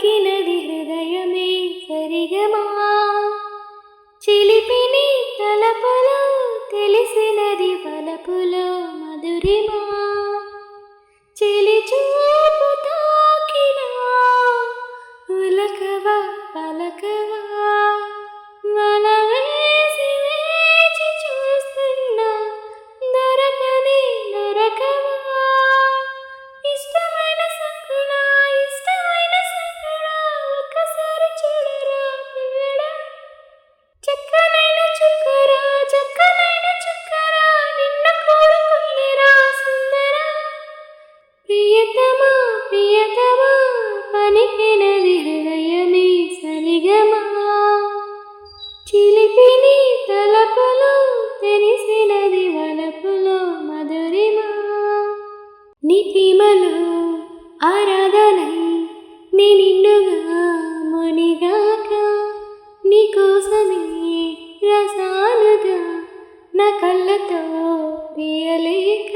పలికినది హృదయమే సరిగమా చిలిపిని తలపులో తెలిసినది వలపులో మధురిమా చిలి చూపు తాకినా ఉలకవా పలకవా వల వేసి వేచి చూస్తున్నా దొరకని దొరకవా ఇష్టమైన సంకులా ఇష్టమైన సంకులా ఒకసారి చూడరా పిల్లడా చక్కనైన చుక్కరా చక్కనైన చుక్కరా నిన్ను కోరుకుందిరా సుందరా ప్రియతమా ప్రియతమా పలికినది హృదయమే సరిగమా చిలిపిని తలపులో తెలిసినది వలపులో మధురిమా నీ ప్రేమలో ఆరాధనై నీ నిండుగా మునిగాక నీ కోసమే రసాలుగా నా కళ్ళతో ప్రియలేక